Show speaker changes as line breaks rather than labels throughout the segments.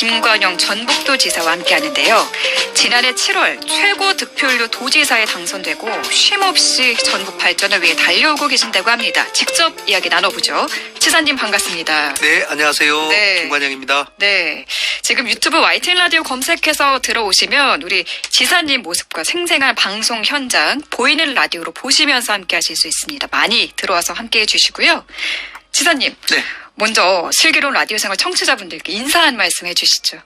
김관영 전북도지사와 함께하는데요. 지난해 7월 최고 득표율로 도지사에 당선되고 쉼없이 전북 발전을 위해 달려오고 계신다고 합니다. 직접 이야기 나눠보죠. 지사님 반갑습니다.
네, 안녕하세요.
네.
김관영입니다.
네, 지금 유튜브 YTN 라디오 검색해서 들어오시면 우리 지사님 모습과 생생한 방송 현장 보이는 라디오로 보시면서 함께하실 수 있습니다. 많이 들어와서 함께해 주시고요. 지사님.
네.
먼저 슬기로운 라디오 생활 청취자분들께 인사 한 말씀 해주시죠.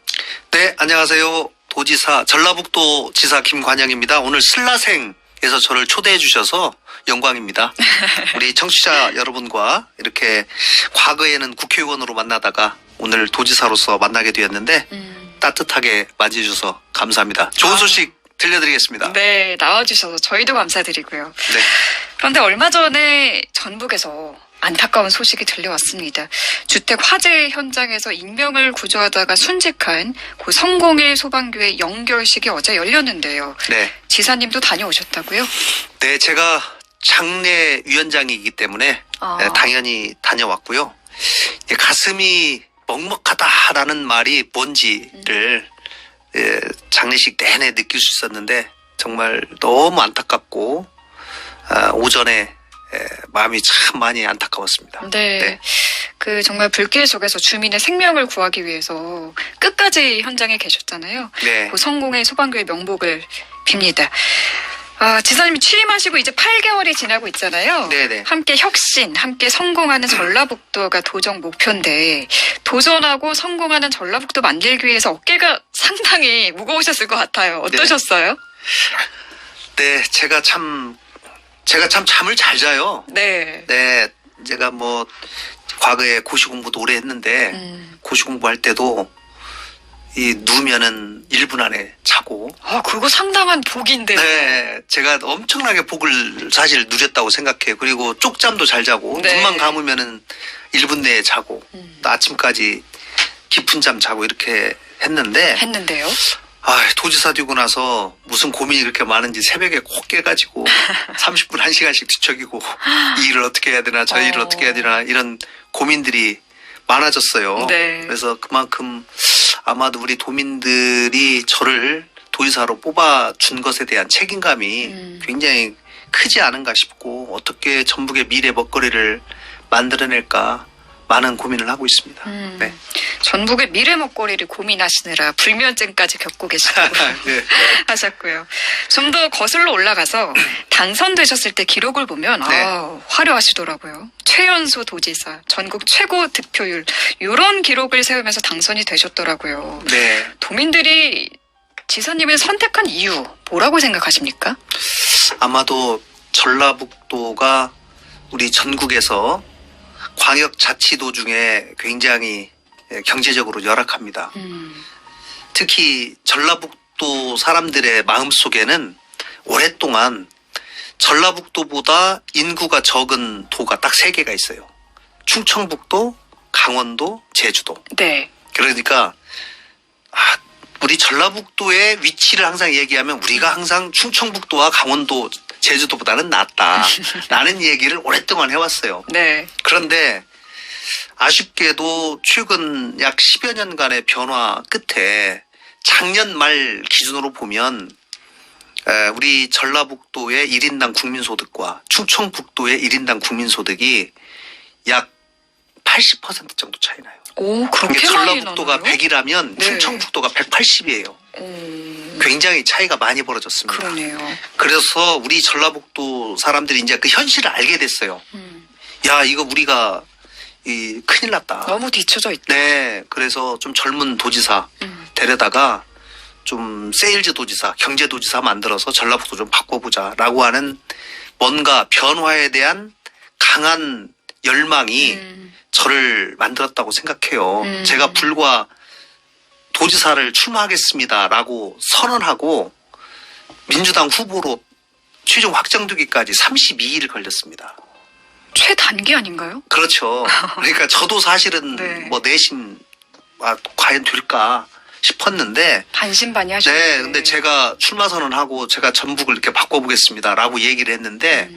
네, 안녕하세요. 도지사, 전라북도 지사 김관영입니다. 오늘 슬라생에서 저를 초대해 주셔서 영광입니다. 우리 청취자 여러분과 이렇게 과거에는 국회의원으로 만나다가 오늘 도지사로서 만나게 되었는데 따뜻하게 맞이해 주셔서 감사합니다. 좋은 소식 들려드리겠습니다.
네, 나와주셔서 저희도 감사드리고요.
네.
그런데 얼마 전에 전북에서 안타까운 소식이 들려왔습니다. 주택 화재 현장에서 익명을 구조하다가 순직한 고 성공일 소방교회 영결식이 어제 열렸는데요.
네.
지사님도 다녀오셨다고요?
네, 제가 장례 위원장이기 때문에 네, 당연히 다녀왔고요. 가슴이 먹먹하다라는 말이 뭔지를 장례식 내내 느낄 수 있었는데 정말 너무 안타깝고 오전에 마음이 참 많이 안타까웠습니다.
네.
네.
그 정말 불길 속에서 주민의 생명을 구하기 위해서 끝까지 현장에 계셨잖아요.
네.
그 성공의 소방교회 명복을 빕니다. 지사님이 취임하시고 이제 8개월이 지나고 있잖아요.
네네.
함께 혁신, 함께 성공하는 전라북도가 도정 목표인데 도전하고 성공하는 전라북도 만들기 위해서 어깨가 상당히 무거우셨을 것 같아요. 어떠셨어요?
네, 제가 참 잠을 잘 자요.
네.
네, 제가 뭐 과거에 고시 공부도 오래 했는데 고시 공부할 때도 누우면은 1분 안에 자고.
그거 상당한 복인데요.
네, 제가 엄청나게 복을 사실 누렸다고 생각해요. 그리고 쪽잠도 잘 자고
네.
눈만 감으면은 1분 내에 자고 또 아침까지 깊은 잠 자고 이렇게 했는데요. 도지사 되고 나서 무슨 고민이 그렇게 많은지 새벽에 꼭 깨가지고 30분, 1시간씩 뒤척이고 이 일을 어떻게 해야 되나 저 일을 어떻게 해야 되나 이런 고민들이 많아졌어요.
네.
그래서 그만큼 아마도 우리 도민들이 저를 도지사로 뽑아준 것에 대한 책임감이 굉장히 크지 않은가 싶고 어떻게 전북의 미래 먹거리를 만들어낼까 많은 고민을 하고 있습니다. 네.
전북의 미래 먹거리를 고민하시느라 불면증까지 겪고 계시다고
네.
하셨고요. 좀 더 거슬러 올라가서 당선되셨을 때 기록을 보면
네.
화려하시더라고요. 최연소 도지사, 전국 최고 득표율 이런 기록을 세우면서 당선이 되셨더라고요.
네.
도민들이 지사님을 선택한 이유 뭐라고 생각하십니까?
아마도 전라북도가 우리 전국에서 광역자치도 중에 굉장히 경제적으로 열악합니다. 특히 전라북도 사람들의 마음속에는 오랫동안 전라북도보다 인구가 적은 도가 딱 3개가 있어요. 충청북도, 강원도, 제주도.
네.
그러니까 우리 전라북도의 위치를 항상 얘기하면 우리가 항상 충청북도와 강원도, 제주도보다는 낫다라는 얘기를 오랫동안 해왔어요.
네.
그런데 아쉽게도 최근 약 10여 년간의 변화 끝에 작년 말 기준으로 보면 우리 전라북도의 1인당 국민소득과 충청북도의 1인당 국민소득이 약 80% 정도 차이 나요.
오, 그렇게 많이 나나요?
전라북도가 100이라면
네.
충청북도가 180이에요. 굉장히 차이가 많이 벌어졌습니다.
그러네요.
그래서 우리 전라북도 사람들이 이제 그 현실을 알게 됐어요. 야, 이거 우리가 큰일 났다.
너무 뒤쳐져 있다.
네, 그래서 좀 젊은 도지사 데려다가 좀 세일즈 도지사, 경제도지사 만들어서 전라북도 좀 바꿔보자라고 하는 뭔가 변화에 대한 강한 열망이 저를 만들었다고 생각해요. 제가 불과 도지사를 출마하겠습니다라고 선언하고 민주당 후보로 최종 확정되기까지 32일 걸렸습니다.
최단기 아닌가요?
그렇죠. 그러니까 저도 사실은
네.
뭐 내심 과연 될까 싶었는데
반신반의 하셨는데.
네, 근데 제가 출마 선언하고 제가 전북을 이렇게 바꿔보겠습니다라고 얘기를 했는데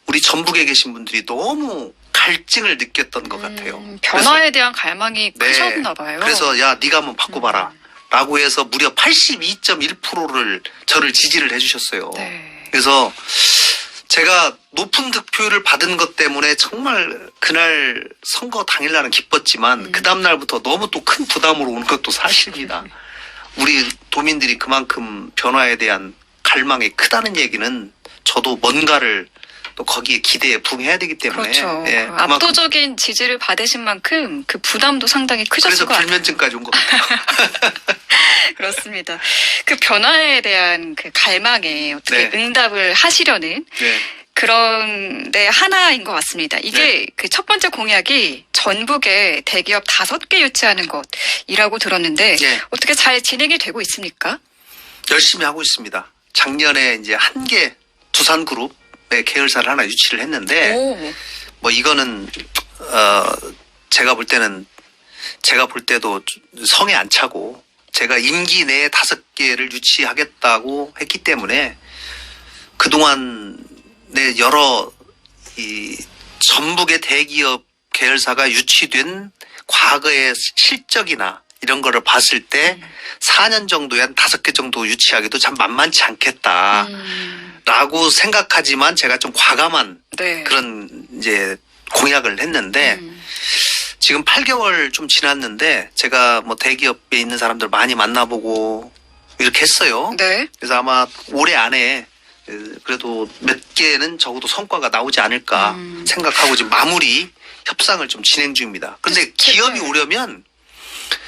우리 전북에 계신 분들이 너무 갈증을 느꼈던 것 같아요.
변화에 대한 갈망이
네.
크셨나 봐요.
그래서 야 네가 한번 바꿔봐라 라고 해서 무려 82.1%를 저를 지지를 해주셨어요.
네.
그래서 제가 높은 득표율을 받은 것 때문에 정말 그날 선거 당일날은 기뻤지만 그 다음날부터 너무 또 큰 부담으로 오는 것도 사실입니다. 우리 도민들이 그만큼 변화에 대한 갈망이 크다는 얘기는 저도 뭔가를 또 거기에 기대에 부응해야 되기 때문에
그렇죠.
예,
그
그만큼
압도적인 지지를 받으신 만큼 그 부담도 상당히 크셨을
그래서
것 같아요.
불면증까지 온 것 같아요.
그렇습니다. 그 변화에 대한 그 갈망에 어떻게
네.
응답을 하시려는
네.
그런 데 하나인 것 같습니다. 이게
네.
그 첫 번째 공약이 전북에 대기업 5개 유치하는 것이라고 들었는데
네.
어떻게 잘 진행이 되고 있습니까?
열심히 하고 있습니다. 작년에 이제 한개 두산그룹의 계열사를 하나 유치를 했는데
오,
뭐 이거는 제가 볼 때도 성에 안 차고 제가 임기 내에 5개를 유치하겠다고 했기 때문에 그동안 내 여러 이 전북의 대기업 계열사가 유치된 과거의 실적이나 이런 거를 봤을 때 4년 정도에 한 5개 정도 유치하기도 참 만만치 않겠다. 라고 생각하지만 제가 좀 과감한
네.
그런 이제 공약을 했는데 지금 8개월 좀 지났는데 제가 뭐 대기업에 있는 사람들 많이 만나보고 이렇게 했어요.
네.
그래서 아마 올해 안에 그래도 몇 개는 적어도 성과가 나오지 않을까 생각하고 지금 마무리 협상을 좀 진행 중입니다. 근데 기업이 오려면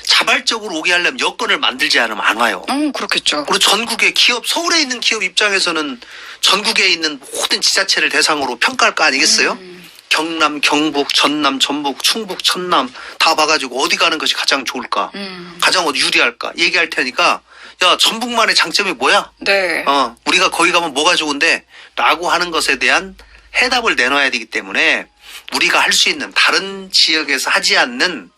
자발적으로 오게 하려면 여건을 만들지 않으면 안 와요.
그렇겠죠.
그리고 전국의 기업, 서울에 있는 기업 입장에서는 전국에 있는 모든 지자체를 대상으로 평가할 거 아니겠어요? 경남, 경북, 전남, 전북, 충북, 천남 다 봐가지고 어디 가는 것이 가장 좋을까? 가장 어디 유리할까? 얘기할 테니까 야, 전북만의 장점이 뭐야?
네.
우리가 거기 가면 뭐가 좋은데? 라고 하는 것에 대한 해답을 내놔야 되기 때문에 우리가 할 수 있는 다른 지역에서 하지 않는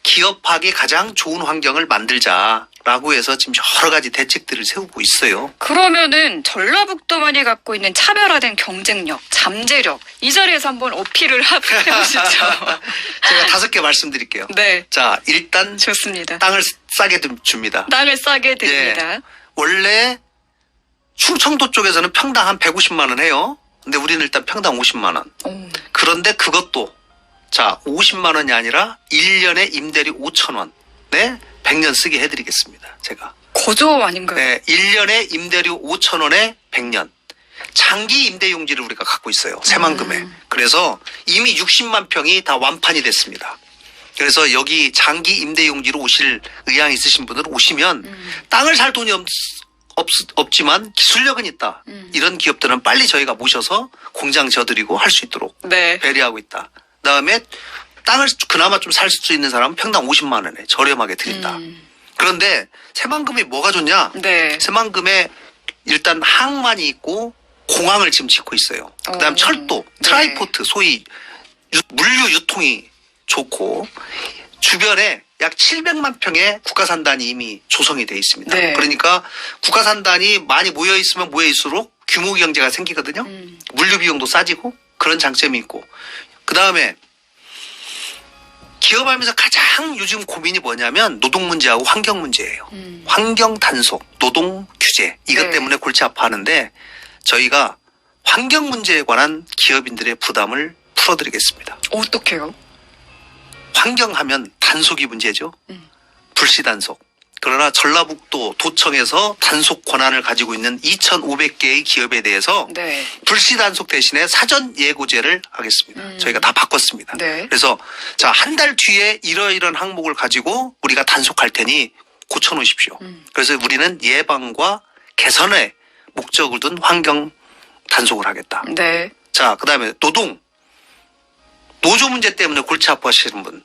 기업하기 가장 좋은 환경을 만들자라고 해서 지금 여러 가지 대책들을 세우고 있어요.
그러면은 전라북도만이 갖고 있는 차별화된 경쟁력, 잠재력 이 자리에서 한번 어필을 해보시죠.
제가 5개 말씀드릴게요.
네.
자, 일단
좋습니다.
땅을 싸게 줍니다.
땅을 싸게 드립니다.
예. 원래 충청도 쪽에서는 평당 한 150만 원 해요. 근데 우리는 일단 평당 50만 원.
오.
그런데 그것도 자 50만 원이 아니라 1년에 임대료 5천 원. 네? 100년 쓰게 해드리겠습니다. 제가.
거저 아닌가요?
네, 1년에 임대료 5천 원에 100년. 장기 임대용지를 우리가 갖고 있어요. 새만금에. 그래서 이미 60만 평이 다 완판이 됐습니다. 그래서 여기 장기 임대용지로 오실 의향이 있으신 분들은 오시면 땅을 살 돈이 없지만 기술력은 있다. 이런 기업들은 빨리 저희가 모셔서 공장 져드리고 할 수 있도록
네.
배려하고 있다. 그다음에 땅을 그나마 좀 살 수 있는 사람은 평당 50만 원에 저렴하게 드린다. 그런데 새만금이 뭐가 좋냐?
네.
새만금에 일단 항만이 있고 공항을 지금 짓고 있어요. 그다음 철도,
네.
트라이포트, 소위 물류 유통이 좋고 주변에 약 700만 평의 국가산단이 이미 조성이 돼 있습니다.
네.
그러니까 국가산단이 많이 모여 있으면 모여 있을수록 규모 경제가 생기거든요. 물류 비용도 싸지고 그런 장점이 있고 그다음에 기업하면서 가장 요즘 고민이 뭐냐면 노동 문제하고 환경 문제예요. 환경 단속, 노동 규제 이것
네.
때문에 골치 아파하는데 저희가 환경 문제에 관한 기업인들의 부담을 풀어드리겠습니다.
어떡해요?
환경하면 단속이 문제죠. 불시 단속. 그러나 전라북도 도청에서 단속 권한을 가지고 있는 2,500개의 기업에 대해서
네.
불시 단속 대신에 사전 예고제를 하겠습니다. 저희가 다 바꿨습니다.
네.
그래서 자, 한 달 뒤에 이러이러한 항목을 가지고 우리가 단속할 테니 고쳐놓으십시오. 그래서 우리는 예방과 개선의 목적을 둔 환경 단속을 하겠다.
네.
자, 그다음에 노조 문제 때문에 골치 아파하시는 분.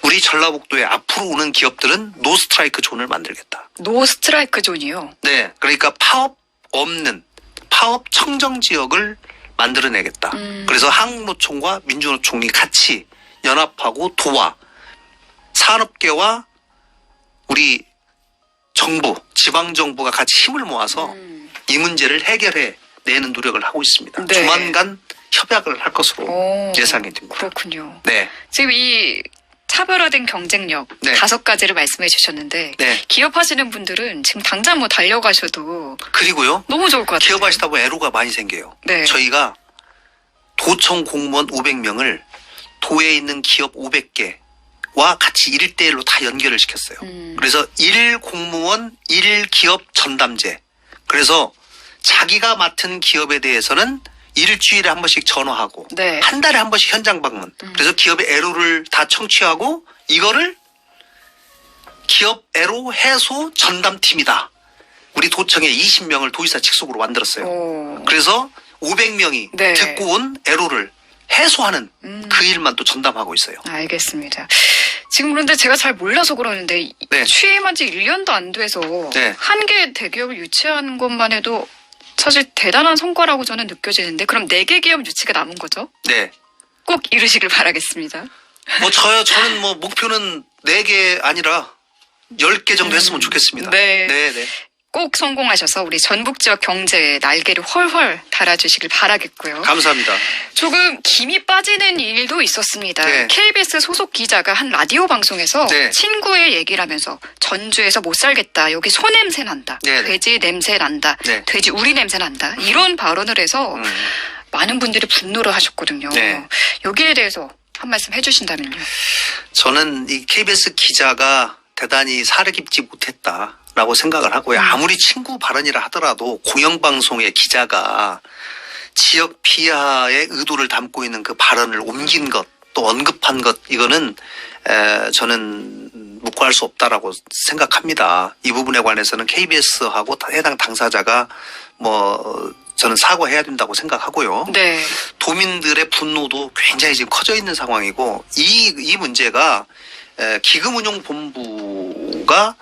우리 전라북도에 앞으로 오는 기업들은 노 스트라이크 존을 만들겠다.
노 스트라이크 존이요.
네. 그러니까 파업 없는 파업 청정 지역을 만들어내겠다. 그래서 한국노총과 민주노총이 같이 연합하고 도와 산업계와 우리 정부, 지방정부가 같이 힘을 모아서 이 문제를 해결해 내는 노력을 하고 있습니다.
네.
조만간 협약을 할 것으로
오,
예상이 됩니다.
그렇군요.
네.
지금 이 차별화된 경쟁력
네.
5가지를 말씀해 주셨는데
네.
기업하시는 분들은 지금 당장 뭐 달려가셔도
그리고요.
너무 좋을 것 같아요.
기업하시다 보면 애로가 많이 생겨요.
네.
저희가 도청 공무원 500명을 도에 있는 기업 500개와 같이 1대1로 다 연결을 시켰어요. 그래서 1공무원 1기업 전담제. 그래서 자기가 맡은 기업에 대해서는 일주일에 한 번씩 전화하고
네.
한 달에 한 번씩 현장 방문. 그래서 기업의 애로를 다 청취하고 이거를 기업 애로 해소 전담팀이다. 우리 도청에 20명을 도지사 직속으로 만들었어요.
오.
그래서 500명이
네.
듣고 온 애로를 해소하는 그 일만 또 전담하고 있어요.
알겠습니다. 지금 그런데 제가 잘 몰라서 그러는데
네.
취임한 지 1년도 안 돼서
네.
한 개의 대기업을 유치한 것만 해도 사실 대단한 성과라고 저는 느껴지는데 그럼 4개 기업 유치가 남은 거죠?
네.
꼭 이루시길 바라겠습니다.
저는 뭐 목표는 4개 아니라 10개 정도 했으면 좋겠습니다.
네.
네.
꼭 성공하셔서 우리 전북 지역 경제에 날개를 훨훨 달아주시길 바라겠고요.
감사합니다.
조금 김이 빠지는 일도 있었습니다.
네.
KBS 소속 기자가 한 라디오 방송에서
네.
친구의 얘기를 하면서 전주에서 못 살겠다. 여기 소 냄새 난다.
네.
돼지 냄새 난다.
네.
돼지 우리 냄새 난다. 이런 발언을 해서 많은 분들이 분노를 하셨거든요.
네.
여기에 대해서 한 말씀 해주신다면요.
저는 이 KBS 기자가 대단히 사려 깊지 못했다라고 생각을 하고요. 아무리 친구 발언이라 하더라도 공영방송의 기자가 지역 피하의 의도를 담고 있는 그 발언을 옮긴 것, 또 언급한 것, 이거는 저는 묵과할 수 없다라고 생각합니다. 이 부분에 관해서는 KBS하고 해당 당사자가 저는 사과해야 된다고 생각하고요.
네.
도민들의 분노도 굉장히 지금 커져 있는 상황이고 이 문제가 기금운용본부가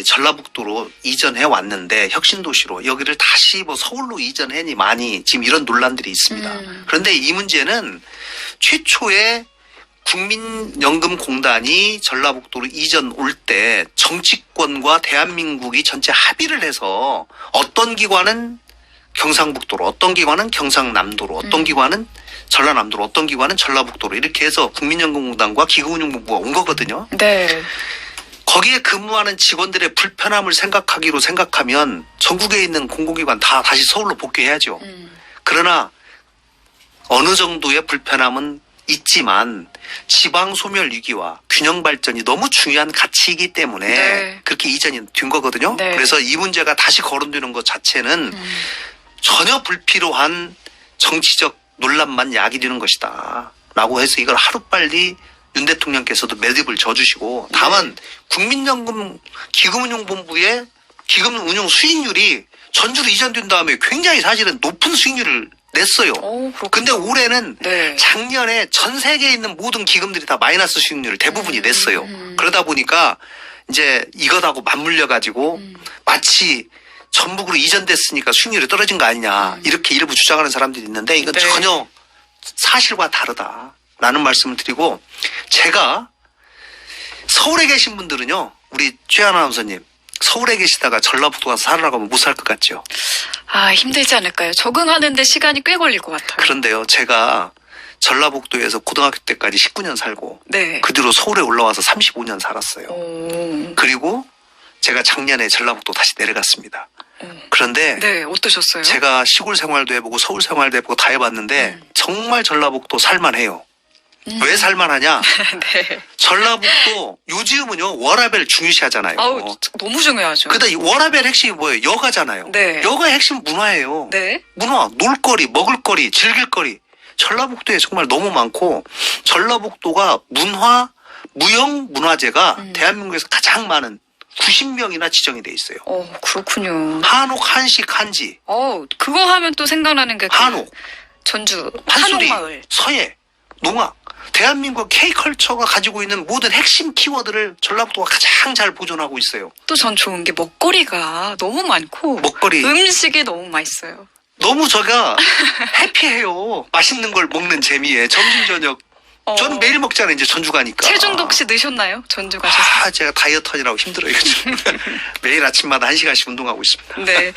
전라북도로 이전해 왔는데 혁신도시로 여기를 다시 서울로 이전해니 많이 지금 이런 논란들이 있습니다. 그런데 이 문제는 최초에 국민연금공단이 전라북도로 이전 올 때 정치권과 대한민국이 전체 합의를 해서 어떤 기관은 경상북도로, 어떤 기관은 경상남도로, 어떤 기관은 전라남도로, 어떤 기관은 전라북도로 이렇게 해서 국민연금공단과 기금운용본부가 온 거거든요.
네.
거기에 근무하는 직원들의 불편함을 생각하면 전국에 있는 공공기관 다 다시 서울로 복귀해야죠. 그러나 어느 정도의 불편함은 있지만 지방 소멸 위기와 균형 발전이 너무 중요한 가치이기 때문에
네.
그렇게 이전이 된 거거든요.
네.
그래서 이 문제가 다시 거론되는 것 자체는 전혀 불필요한 정치적 논란만 야기되는 것이다 라고 해서 이걸 하루빨리 윤 대통령께서도 매듭을 져주시고 다만 국민연금 기금운용본부의 기금운용 수익률이 전주로 이전된 다음에 굉장히 사실은 높은 수익률을 냈어요. 근데 올해는
네.
작년에 전 세계에 있는 모든 기금들이 다 마이너스 수익률을 대부분이 냈어요. 그러다 보니까 이제 이것하고 맞물려 가지고 마치 전북으로 이전됐으니까 수익률이 떨어진 거 아니냐 이렇게 일부 주장하는 사람들이 있는데 이건
네.
전혀 사실과 다르다라는 말씀을 드리고 제가 서울에 계신 분들은요. 우리 최하나 아나운서님 서울에 계시다가 전라북도 가서 살으라고 하면 못 살 것 같죠?
아, 힘들지 않을까요? 적응하는데 시간이 꽤 걸릴 것 같아요.
그런데요. 제가 전라북도에서 고등학교 때까지 19년 살고
네.
그 뒤로 서울에 올라와서 35년 살았어요.
오.
그리고 제가 작년에 전라북도 다시 내려갔습니다. 그런데
네, 어떠셨어요?
제가 시골 생활도 해보고 서울 생활도 해보고 다 해봤는데 정말 전라북도 살만해요. 왜 살만하냐?
네.
전라북도 요즘은요 워라밸 중요시하잖아요.
아우, 너무 중요하죠.
그러다 이 워라밸 핵심이 뭐예요? 여가잖아요.
네.
여가의 핵심 문화예요.
네.
문화, 놀거리, 먹을거리, 즐길거리. 전라북도에 정말 너무 많고 전라북도가 문화, 무형 문화재가 대한민국에서 가장 많은 90명이나 지정이 돼 있어요.
그렇군요.
한옥, 한식, 한지,
그거 하면 또 생각나는 게
한옥,
전주
판소리,
한옥마을.
서예, 농악. 대한민국 K컬처가 가지고 있는 모든 핵심 키워드를 전라북도가 가장 잘 보존하고 있어요.
또 전 좋은 게 먹거리가 너무 많고
먹거리.
음식이 너무 맛있어요.
너무 제가 해피해요. 맛있는 걸 먹는 재미에 점심 저녁 저는 매일 먹잖아요. 이제 전주 가니까.
체중도 혹시 넣으셨나요? 전주 가셔서.
제가 다이어트 하느라고 힘들어요. 요즘. 매일 아침마다 1시간씩 운동하고 있습니다.
네.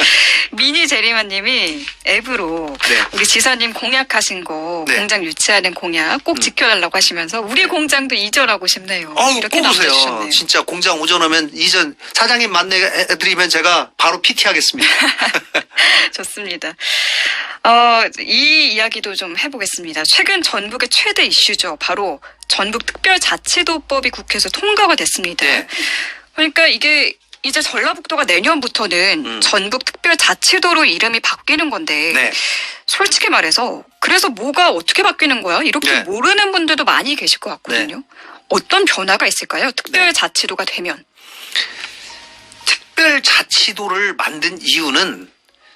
미니 제리마님이 앱으로
네.
우리 지사님 공약하신 거
네.
공장 유치하는 공약 꼭 지켜달라고 하시면서 우리 공장도 이전하고 싶네요. 이렇게
뽑으세요.
남겨주셨네요.
진짜 공장 오전하면 이전 사장님 만나드리면 제가 바로 PT 하겠습니다.
좋습니다. 이 이야기도 좀 해보겠습니다. 최근 전북의 최대 이슈죠. 바로 전북특별자치도법이 국회에서 통과가 됐습니다.
네.
그러니까 이게 이제 전라북도가 내년부터는 전북특별자치도로 이름이 바뀌는 건데
네.
솔직히 말해서 그래서 뭐가 어떻게 바뀌는 거야? 이렇게
네.
모르는 분들도 많이 계실 것 같거든요. 어떤 변화가 있을까요? 특별자치도가 되면.
특별자치도를 만든 이유는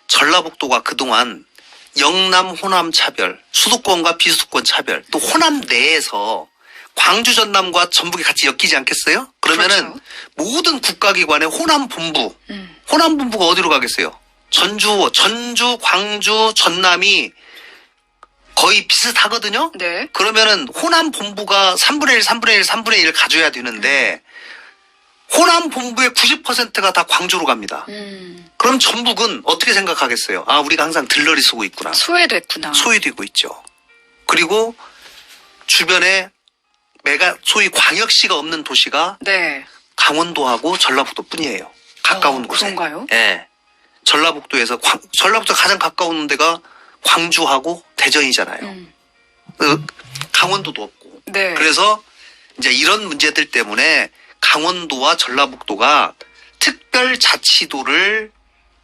전라북도가 그동안 영남 호남 차별, 수도권과 비수도권 차별, 또 호남 내에서 광주 전남과 전북이 같이 엮이지 않겠어요? 그러면은
그렇죠.
모든 국가기관의 호남 본부가 어디로 가겠어요? 전주, 광주, 전남이 거의 비슷하거든요?
네.
그러면은 호남 본부가 3분의 1, 3분의 1, 3분의 1을 가져야 되는데 호남 본부의 90%가 다 광주로 갑니다. 그럼 전북은 어떻게 생각하겠어요? 아, 우리가 항상 들러리 쓰고 있구나.
소외됐구나.
소외되고 있죠. 그리고 주변에 소위 광역시가 없는 도시가
네.
강원도하고 전라북도 뿐이에요. 가까운 곳에.
그런가요?
예. 전라북도에서 전라북도 가장 가까운 데가 광주하고 대전이잖아요. 강원도도 없고.
네.
그래서 이제 이런 문제들 때문에 강원도와 전라북도가 특별자치도를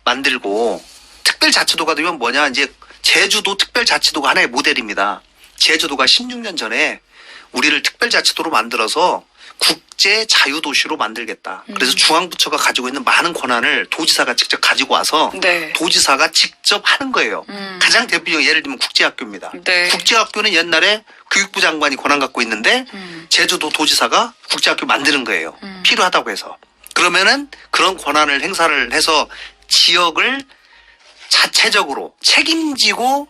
만들고 특별자치도가 되면 뭐냐 이제 제주도 특별자치도가 하나의 모델입니다. 제주도가 16년 전에 우리를 특별자치도로 만들어서 국제 자유도시로 만들겠다. 그래서 중앙부처가 가지고 있는 많은 권한을 도지사가 직접 가지고 와서
네.
도지사가 직접 하는 거예요. 가장 대표적인 예를 들면 국제학교입니다.
네.
국제학교는 옛날에 교육부 장관이 권한 갖고 있는데 제주도 도지사가 국제학교 만드는 거예요. 필요하다고 해서. 그러면은 그런 권한을 행사를 해서 지역을 자체적으로 책임지고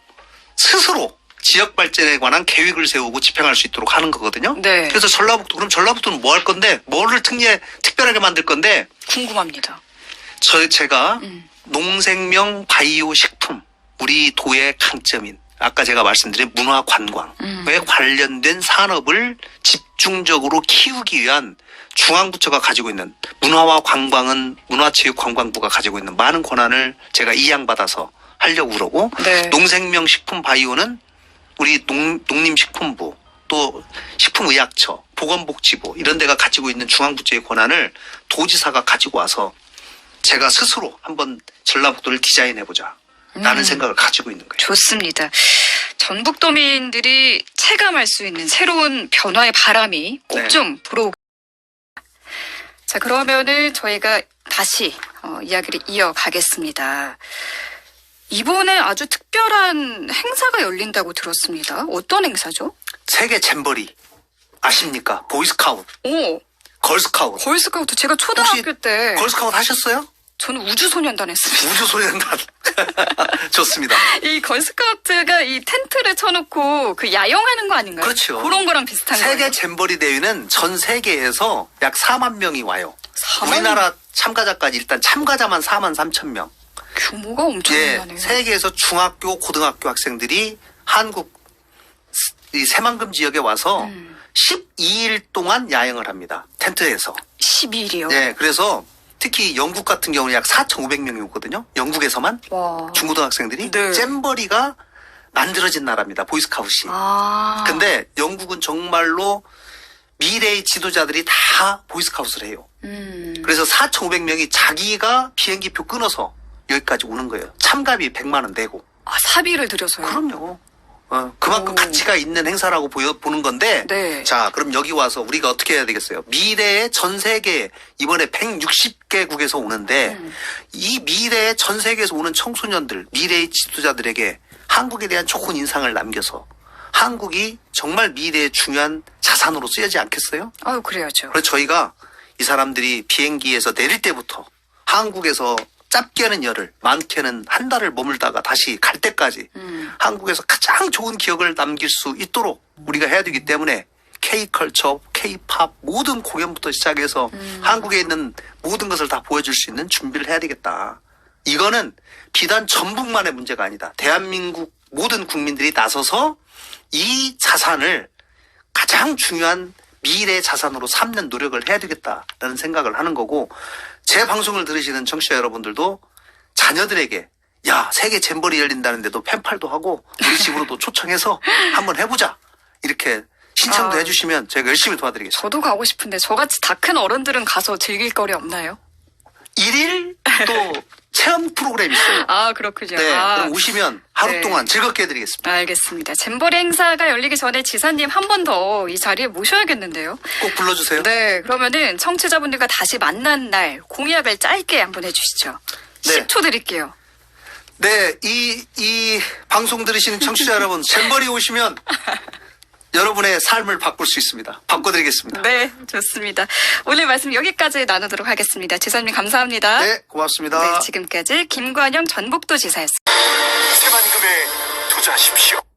스스로 지역 발전에 관한 계획을 세우고 집행할 수 있도록 하는 거거든요.
네.
그래서 그럼 전라북도는 뭐 할 건데, 뭐를 특별하게 만들 건데,
궁금합니다.
제가 농생명 바이오 식품, 우리 도의 강점인, 아까 제가 말씀드린 문화 관광에 관련된 산업을 집중적으로 키우기 위한 중앙부처가 가지고 있는 문화와 관광은 문화체육관광부가 가지고 있는 많은 권한을 제가 이양받아서 하려고 그러고
네.
농생명 식품 바이오는 우리 농림식품부 또 식품의약처 보건복지부 이런 데가 가지고 있는 중앙부처의 권한을 도지사가 가지고 와서 제가 스스로 한번 전라북도를 디자인해보자 라는 생각을 가지고 있는 거예요.
좋습니다. 전북도민들이 체감할 수 있는 새로운 변화의 바람이 꼭
네.
좀 불어오고. 자, 그러면은 저희가 다시 이야기를 이어가겠습니다. 이번에 아주 특별한 행사가 열린다고 들었습니다. 어떤 행사죠?
세계 잼버리 아십니까? 보이스카우트,
오,
걸스카우트.
걸스카우트. 제가 초등학교 때
걸스카우트 하셨어요?
저는 우주소년단 했습니다.
우주소년단. 좋습니다.
이 걸스카우트가 이 텐트를 쳐놓고 그 야영하는 거 아닌가요?
그렇죠.
그런 거랑 비슷한 거예요.
세계 잼버리 대회는 전 세계에서 약 4만 명이 와요.
4만?
우리나라 참가자까지 일단 참가자만 4만 3천 명.
규모가 엄청나네요.
세계에서 중학교, 고등학교 학생들이 한국 이 새만금 지역에 와서 12일 동안 야영을 합니다. 텐트에서.
12일이요?
네, 그래서 특히 영국 같은 경우는 약 4,500명이 오거든요. 영국에서만
와.
중고등학생들이
네.
잼버리가 만들어진 나라입니다. 보이스카우트이.
아.
근데 영국은 정말로 미래의 지도자들이 다 보이스카우트를 해요. 그래서 4,500명이 자기가 비행기표 끊어서 여기까지 오는 거예요. 참가비 100만 원 내고.
아, 사비를 들여서요?
그럼요. 그만큼
오.
가치가 있는 행사라고 보는 건데.
네.
자, 그럼 여기 와서 우리가 어떻게 해야 되겠어요? 미래의 전 세계, 이번에 160개국에서 오는데, 이 미래의 전 세계에서 오는 청소년들, 미래의 지도자들에게 한국에 대한 좋은 인상을 남겨서 한국이 정말 미래의 중요한 자산으로 쓰여지 않겠어요?
아유, 그래야죠.
그래서 저희가 이 사람들이 비행기에서 내릴 때부터 한국에서 짧게는 열흘, 많게는 한 달을 머물다가 다시 갈 때까지 한국에서 가장 좋은 기억을 남길 수 있도록 우리가 해야 되기 때문에 K컬처, K팝 모든 공연부터 시작해서 한국에 있는 모든 것을 다 보여줄 수 있는 준비를 해야 되겠다. 이거는 비단 전북만의 문제가 아니다. 대한민국 모든 국민들이 나서서 이 자산을 가장 중요한 미래 자산으로 삼는 노력을 해야 되겠다라는 생각을 하는 거고, 제 방송을 들으시는 청취자 여러분들도 자녀들에게 야, 세계 잼버리 열린다는데도 펜팔도 하고 우리 집으로도 초청해서 한번 해보자, 이렇게 신청도 해주시면 제가 열심히 도와드리겠습니다.
저도 가고 싶은데 저같이 다 큰 어른들은 가서 즐길 거리 없나요?
1일 또 체험 프로그램이 있어요.
아, 그렇군요.
네,
아,
그럼 오시면 하루
네.
동안 즐겁게 해드리겠습니다.
알겠습니다. 잼버리 행사가 열리기 전에 지사님 한 번 더 이 자리에 모셔야겠는데요.
꼭 불러주세요.
네, 그러면은 청취자분들과 다시 만난 날 공약을 짧게 한번 해주시죠.
네.
10초 드릴게요.
네, 이 방송 들으시는 청취자 여러분, 잼버리 오시면 여러분의 삶을 바꿀 수 있습니다. 바꿔드리겠습니다.
네, 좋습니다. 오늘 말씀 여기까지 나누도록 하겠습니다. 지사님 감사합니다.
네, 고맙습니다.
네, 지금까지 김관영 전북도 지사였습니다.
세만금에 투자하십시오.